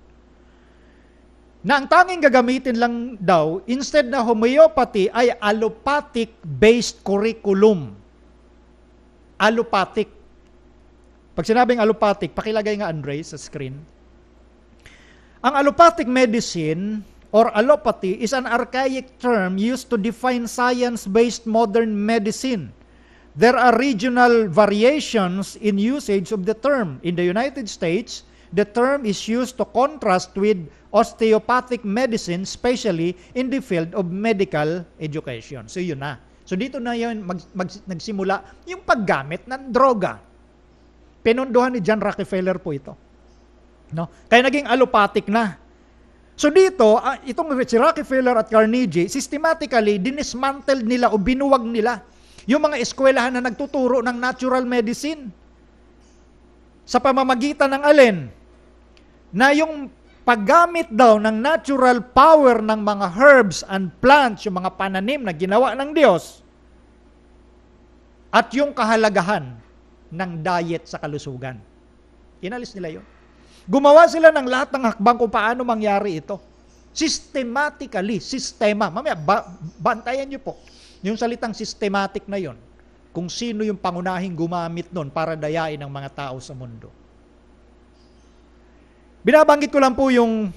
Na ang tanging gagamitin lang daw, instead na homeopathy, ay allopathic-based curriculum. Allopathic. Pag sinabing allopathic, pakilagay nga, Andre, sa screen. Ang allopathic medicine or allopathy is an archaic term used to define science-based modern medicine. There are regional variations in usage of the term. In the United States, the term is used to contrast with osteopathic medicine, especially in the field of medical education. So yun na. So dito na yun nagsimula yung paggamit ng droga. Pinunduhan ni John Rockefeller po ito. No? Kaya naging allopathic na. So dito, itong si Rockefeller at Carnegie, systematically, dinismantle nila o binuwag nila yung mga eskwelahan na nagtuturo ng natural medicine. Sa pamamagitan ng alin? Na yung paggamit daw ng natural power ng mga herbs and plants, yung mga pananim na ginawa ng Diyos, at yung kahalagahan ng diet sa kalusugan. Inalis nila yun. Gumawa sila ng lahat ng hakbang kung paano mangyari ito. Systematically, sistema. Mamaya, bantayan niyo po yung salitang systematic na yon. Kung sino yung pangunahing gumamit nun para dayain ang mga tao sa mundo. Binabanggit ko lang po yung,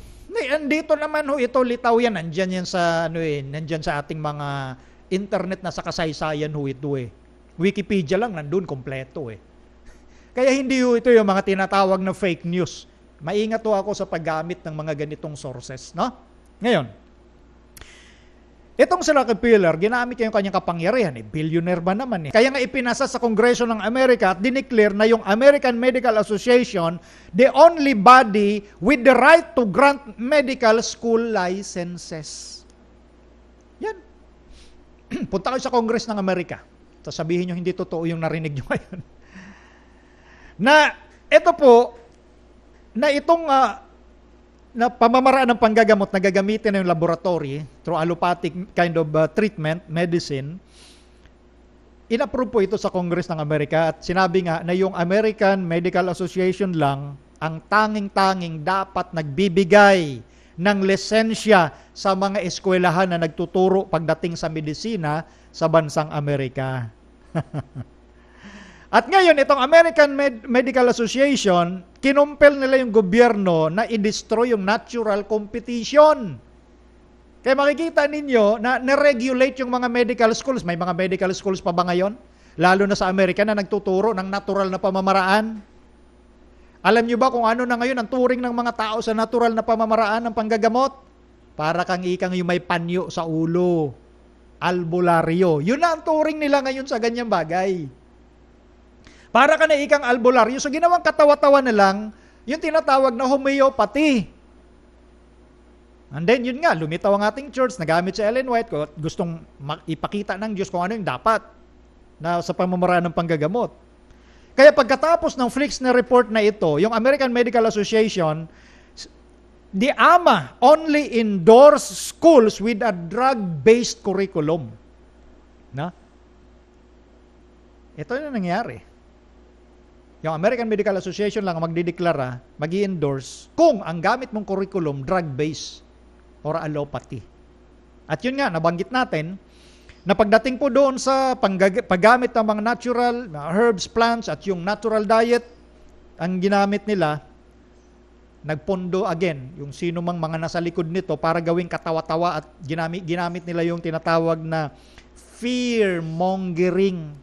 andito naman ho, ito litaw yan, nandyan yan sa, nandyan sa ating mga internet na sa kasaysayan ho ito eh. Wikipedia lang, nandun, kompleto eh. Kaya hindi ho ito yung mga tinatawag na fake news. Maingat ho ako sa paggamit ng mga ganitong sources, no? Ngayon, Itong si Rockefeller, ginamit niya yung kanyang kapangyarihan. Billionaire ba naman eh. Kaya nga ipinasa sa Kongreso ng Amerika at dineclare na yung American Medical Association the only body with the right to grant medical school licenses. Yan. Punta kayo sa Congress ng Amerika. Tapos sabihin nyo hindi totoo yung narinig nyo ngayon. Na ito po, na itong na pamamaraan ng panggagamot na gagamitin ng laboratory through allopathic kind of treatment, medicine, inapprove po ito sa Congress ng Amerika at sinabi nga na yung American Medical Association lang ang tanging-tanging dapat nagbibigay ng lisensya sa mga eskwelahan na nagtuturo pagdating sa medisina sa bansang Amerika. At ngayon, itong American Medical Association, kinumpel nila yung gobyerno na i-destroy yung natural competition. Kaya makikita ninyo na na-regulate yung mga medical schools. May mga medical schools pa ba ngayon? Lalo na sa Amerika na nagtuturo ng natural na pamamaraan. Alam nyo ba kung ano na ngayon ang turing ng mga tao sa natural na pamamaraan ng panggagamot? Para kang ikang yung may panyo sa ulo. Albularyo. Yun na ang turing nila ngayon sa ganyang bagay. Para ka na ikang albularyo. So ginawang katawa-tawa na lang yung tinatawag na homeopathy. And then yun nga, lumitaw ang ating church, nagamit si Ellen White, gustong ipakita ng Diyos kung ano yung dapat na sa pamamaraan ng panggagamot. Kaya pagkatapos ng Flixner report na ito, yung American Medical Association, the AMA only endorse schools with a drug-based curriculum. Na? Ito yung nangyari. Yung American Medical Association lang ang magdideklara, mag-i-endorse kung ang gamit mong curriculum drug-based or allopathy. At yun nga, nabanggit natin, na pagdating po doon sa paggamit ng mga natural herbs, plants at yung natural diet, ang ginamit nila, nagpondo again, yung sino mang mga nasa likod nito para gawing katawa-tawa at ginamit nila yung tinatawag na fear-mongering.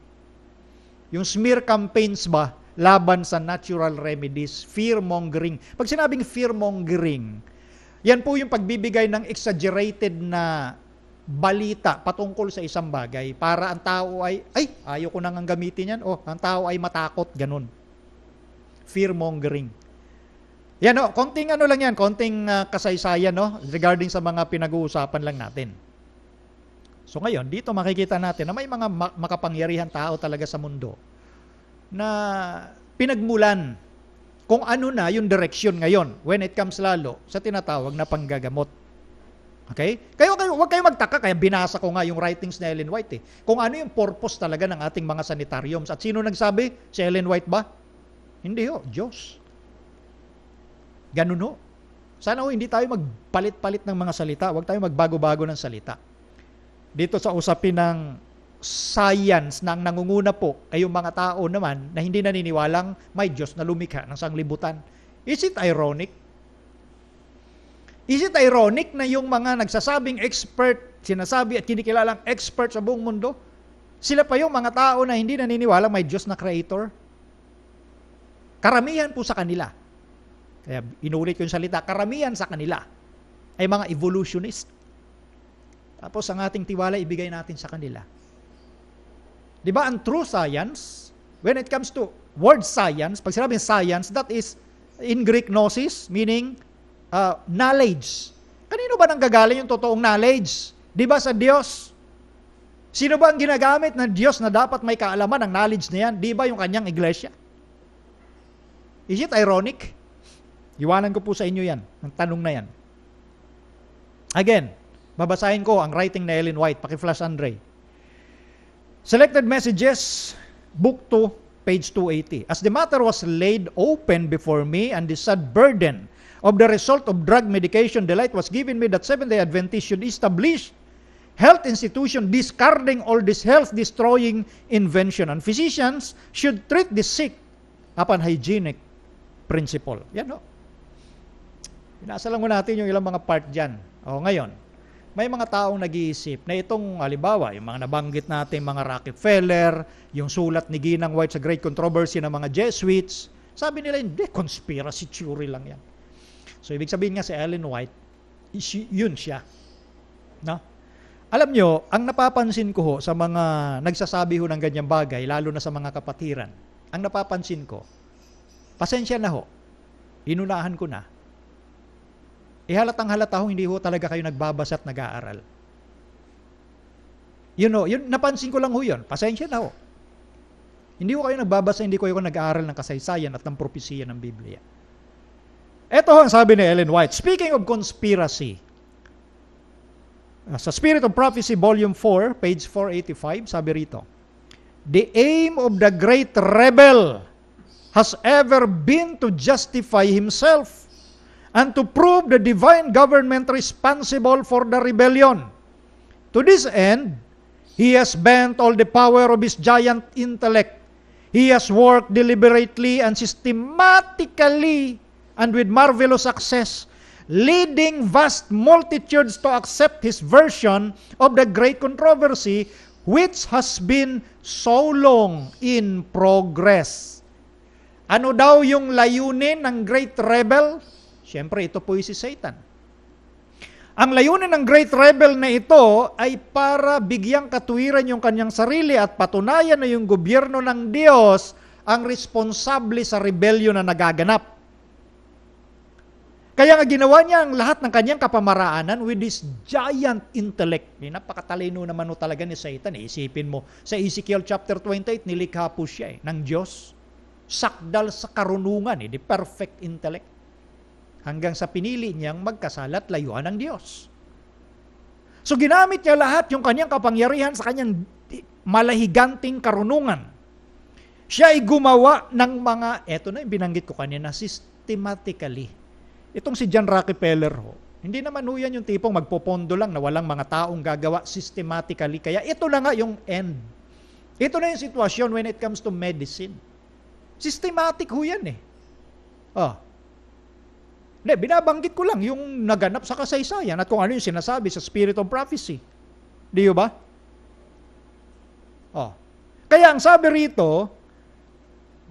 Yung smear campaigns ba, laban sa natural remedies, fear-mongering. Pag sinabing fear-mongering, yan po yung pagbibigay ng exaggerated na balita patungkol sa isang bagay para ang tao ay ayaw ko nang gamitin yan, ang tao ay matakot, ganun. Fear-mongering. Yan konting lang yan, konting kasaysayan regarding sa mga pinag-uusapan lang natin. So ngayon, dito makikita natin na may mga makapangyarihan tao talaga sa mundo na pinagmulan kung ano na yung direksyon ngayon when it comes lalo sa tinatawag na panggagamot. Okay? Kaya huwag kayo magtaka, kaya binasa ko nga yung writings ni Ellen White kung ano yung purpose talaga ng ating mga sanitariums. At sino nagsabi? Si Ellen White ba? Hindi Diyos. Ganun Sana hindi tayo magpalit-palit ng mga salita, huwag tayo magbago-bago ng salita. Dito sa usapin ng science na ang nangunguna po ay yung mga tao naman na hindi naniniwalang may Diyos na lumikha ng sanglibutan. Is it ironic? Is it ironic na yung mga nagsasabing expert, sinasabi at kinikilalang expert sa buong mundo, sila pa yung mga tao na hindi naniniwalang may Diyos na creator? Karamihan po sa kanila, kaya inulit ko yung salita, karamihan sa kanila ay mga evolutionist. Tapos ang ating tiwala ibigay natin sa kanila. Di ba ang true science, when it comes to word science, pag sinabing science, that is in Greek gnosis, meaning knowledge. Kanino ba nanggagaling yung totoong knowledge? Di ba sa Diyos? Sino ba ang ginagamit ng Diyos na dapat may kaalaman ng knowledge na yan? Di ba yung kanyang iglesia? Is it ironic? Iwanan ko po sa inyo yan, ang tanong na yan. Again, babasahin ko ang writing na Ellen White, paki-flash Andre. Selected Messages, Book 2, page 280. As the matter was laid open before me and the sad burden of the result of drug medication, the light was given me that Seventh-day Adventists should establish health institution discarding all this health-destroying invention, and physicians should treat the sick upon hygienic principle. Yan Pinasa lang mo natin yung ilang mga part dyan. Ngayon, may mga taong nag-iisip na itong, halimbawa, yung mga nabanggit natin, mga Rockefeller, yung sulat ni Ginang White sa Great Controversy ng mga Jesuits, sabi nila, hindi, conspiracy theory lang yan. So, ibig sabihin nga si Ellen White, yun siya. Alam nyo, ang napapansin ko ho sa mga nagsasabi ho ng ganyang bagay, lalo na sa mga kapatiran, ang napapansin ko, pasensya na ho, inunahan ko na. Halatang halata ho, hindi ho talaga kayo nagbabasa at nag-aaral. Yun napansin ko lang ho yun, pasensya na ho. Hindi ho kayo nagbabasa, hindi ko kayo nag-aaral ng kasaysayan at ng propesiya ng Biblia. Ito ho ang sabi ni Ellen White, speaking of conspiracy, sa Spirit of Prophecy, Volume 4, page 485, sabi rito, the aim of the great rebel has ever been to justify himself and to prove the divine government responsible for the rebellion. To this end, he has bent all the power of his giant intellect. He has worked deliberately and systematically and with marvelous success, leading vast multitudes to accept his version of the great controversy which has been so long in progress. Ano daw yung layunin ng great rebel? Siyempre, ito po si Satan. Ang layunin ng great rebel na ito ay para bigyang katuwiran yung kanyang sarili at patunayan na yung gobyerno ng Diyos ang responsable sa rebellion na nagaganap. Kaya nga ginawa niya ang lahat ng kanyang kapamaraanan with this giant intellect. Napakatalino naman o talaga ni Satan. Isipin mo, sa Ezekiel chapter 28, nilikha po siya ng Diyos. Sakdal sa karunungan, the perfect intellect. Hanggang sa pinili niyang magkasalat layuan ng Diyos. So ginamit niya lahat yung kanyang kapangyarihan sa kanyang malahiganting karunungan. Siya ay gumawa ng mga, eto na yung binanggit ko kanina, systematically. Itong si John Rockefeller ho, hindi naman ho yan yung tipong magpopondo lang na walang mga taong gagawa systematically. Kaya ito na nga yung end. Ito na yung sitwasyon when it comes to medicine. Systematic ho yan eh. Binabanggit ko lang yung naganap sa kasaysayan at kung ano yung sinasabi sa Spirit of Prophecy. Di ba? Kaya ang sabi rito,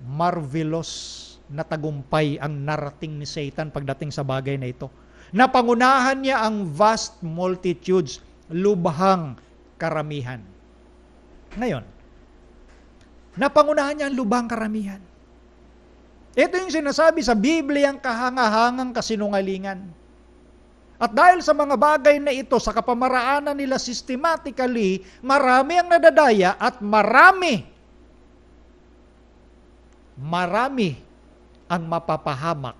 marvelous na tagumpay ang narating ni Satan pagdating sa bagay na ito. Napangunahan niya ang vast multitudes, lubhang karamihan. Ngayon, napangunahan niya ang lubhang karamihan. Ito yung sinasabi sa Biblia ang kahangahangang kasinungalingan. At dahil sa mga bagay na ito, sa kapamaraanan nila systematically, marami ang nadadaya at marami ang mapapahamak.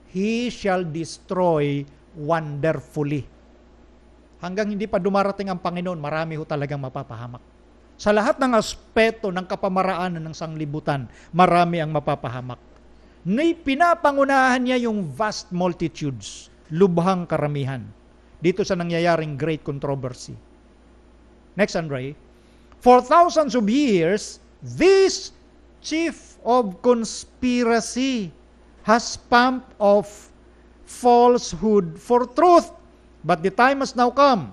He shall destroy wonderfully. Hanggang hindi pa dumarating ang Panginoon, marami ho talagang mapapahamak. Sa lahat ng aspeto ng kapamaraanan ng sanglibutan, marami ang mapapahamak. Pinapangunahan niya yung vast multitudes, lubhang karamihan, dito sa nangyayaring great controversy. Next, Andre. For thousands of years, this chief of conspiracy has pumped off falsehood for truth. But the time has now come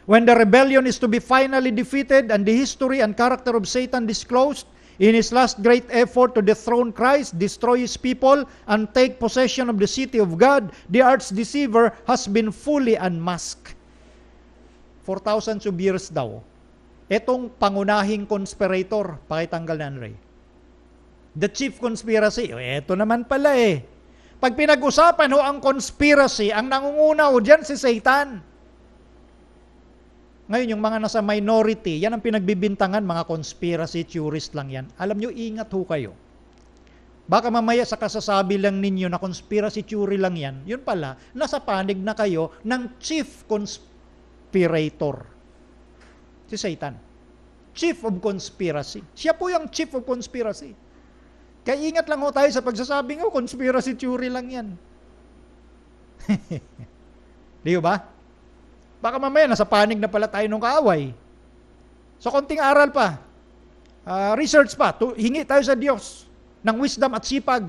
when the rebellion is to be finally defeated and the history and character of Satan disclosed in his last great effort to dethrone Christ, destroy his people, and take possession of the city of God. The arch-deceiver has been fully unmasked. For thousands of years daw, etong pangunahing conspirator, pakitanggal na Ray. The chief conspiracy, eto naman pala eh. Pag pinag-usapan ho ang conspiracy, ang nangunguna ho dyan si Satan. Ngayon, yung mga nasa minority, yan ang pinagbibintangan, mga conspiracy theorist lang yan. Alam nyo, ingat ho kayo. Baka mamaya sa kasasabi lang ninyo na conspiracy theory lang yan, yun pala, nasa panig na kayo ng chief conspirator. Si Satan. Chief of conspiracy. Siya po yung chief of conspiracy. Kaya ingat lang ho tayo sa pagsasabing, conspiracy theory lang yan. Di ba? Baka mamaya nasa panig na pala tayo nung kaaway. So konting aral pa, research pa, hingi tayo sa Diyos ng wisdom at sipag.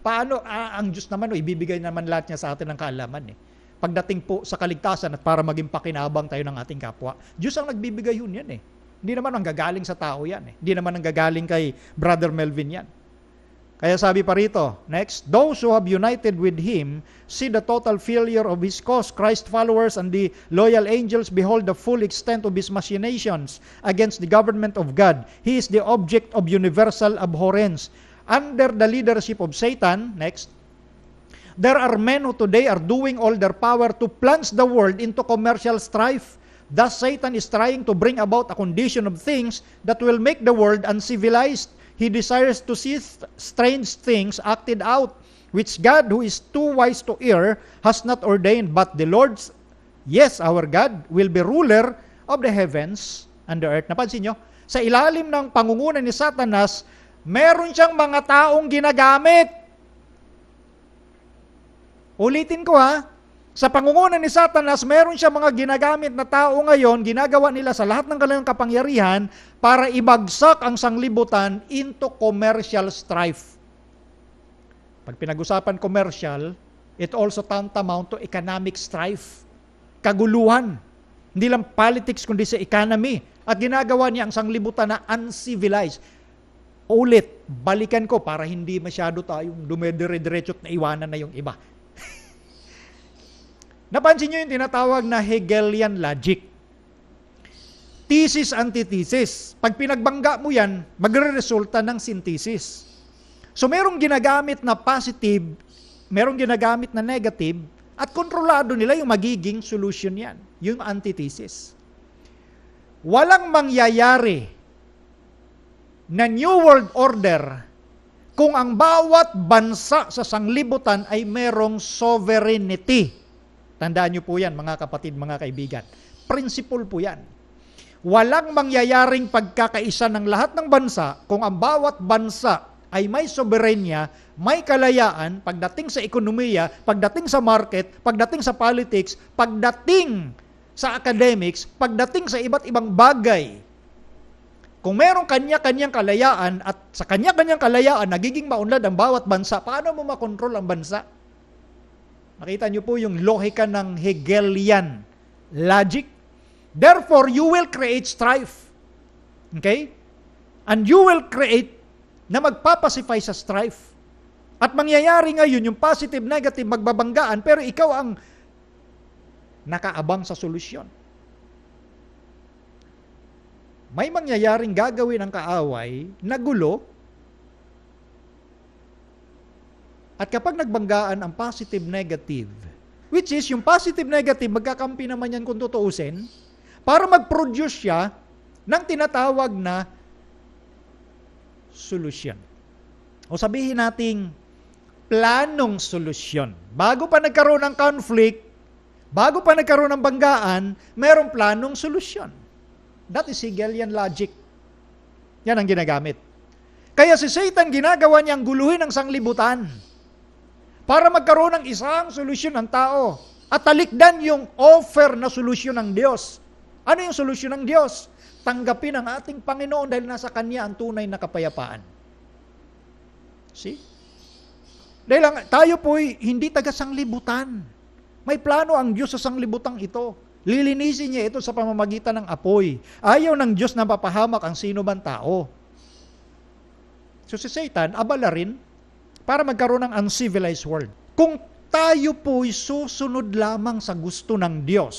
Paano ang Diyos naman, ibibigay naman lahat niya sa atin ng kaalaman. Pagdating po sa kaligtasan at para maging pakinabang tayo ng ating kapwa, Diyos ang nagbibigay yun yan eh. Hindi naman ang gagaling sa tao yan eh. Hindi naman ang gagaling kay Brother Melvin yan. Kaya sabi pa rito, next, those who have united with him see the total failure of his cause. Christ followers and the loyal angels behold the full extent of his machinations against the government of God. He is the object of universal abhorrence. Under the leadership of Satan, next, there are men who today are doing all their power to plunge the world into commercial strife. Thus, Satan is trying to bring about a condition of things that will make the world uncivilized. He desires to see strange things acted out, which God, who is too wise to err, has not ordained. But the Lord, yes, our God, will be ruler of the heavens and the earth. Napansin nyo? Sa ilalim ng pangungunan ni Satanas, meron siyang mga taong ginagamit. Ulitin ko ha, sa pangungunan ni Satanas, meron siya mga ginagamit na tao ngayon, ginagawa nila sa lahat ng kanilang kapangyarihan para ibagsak ang sanglibutan into commercial strife. Pag pinag-usapan commercial, it also tantamount to economic strife. Kaguluhan. Hindi lang politics, kundi sa economy. At ginagawa niya ang sanglibutan na uncivilized. Ulit, balikan ko para hindi masyado tayong dumedire-diretso at naiwanan na yung iba. Napansin nyo yung tinatawag na Hegelian logic. Thesis, antithesis. Pag pinagbangga mo yan, magre-resulta ng synthesis. So merong ginagamit na positive, merong ginagamit na negative, at kontrolado nila yung magiging solution yan. Yung antithesis. Walang mangyayari na New World Order kung ang bawat bansa sa sanglibutan ay merong sovereignty. Tandaan nyo po yan, mga kapatid, mga kaibigan. Principle po yan. Walang mangyayaring pagkakaisa ng lahat ng bansa kung ang bawat bansa ay may soberenya, may kalayaan, pagdating sa ekonomiya, pagdating sa market, pagdating sa politics, pagdating sa academics, pagdating sa iba't ibang bagay. Kung merong kanya-kanyang kalayaan at sa kanya-kanyang kalayaan nagiging maunlad ang bawat bansa, paano mo makontrol ang bansa? Nakita niyo po yung lohika ng Hegelian logic. Therefore, you will create strife. Okay? And you will create na magpapacify sa strife. At mangyayari ngayon, yung positive, negative, magbabanggaan, pero ikaw ang nakaabang sa solusyon. May mangyayaring gagawin ang kaaway na gulo. At kapag nagbanggaan ang positive-negative, which is yung positive-negative, magkakampi naman yan kung tutuusin, para mag-produce siya ng tinatawag na solusyon. O sabihin nating planong solusyon. Bago pa nagkaroon ng conflict, bago pa nagkaroon ng banggaan, merong planong solusyon. That is Hegelian logic. Yan ang ginagamit. Kaya si Satan ginagawa niyang guluhin ang sanglibutan para magkaroon ng isang solusyon ng tao at talikdan yung offer na solusyon ng Diyos. Ano yung solusyon ng Diyos? Tanggapin ang ating Panginoon dahil nasa Kanya ang tunay na kapayapaan. See? Dahil tayo po'y hindi taga-sanglibutan. May plano ang Diyos sa sanglibutang ito. Lilinisin niya ito sa pamamagitan ng apoy. Ayaw ng Diyos na papahamak ang sino man tao. So si Satan, abala rin para magkaroon ng uncivilized world. Kung tayo po'y susunod lamang sa gusto ng Diyos,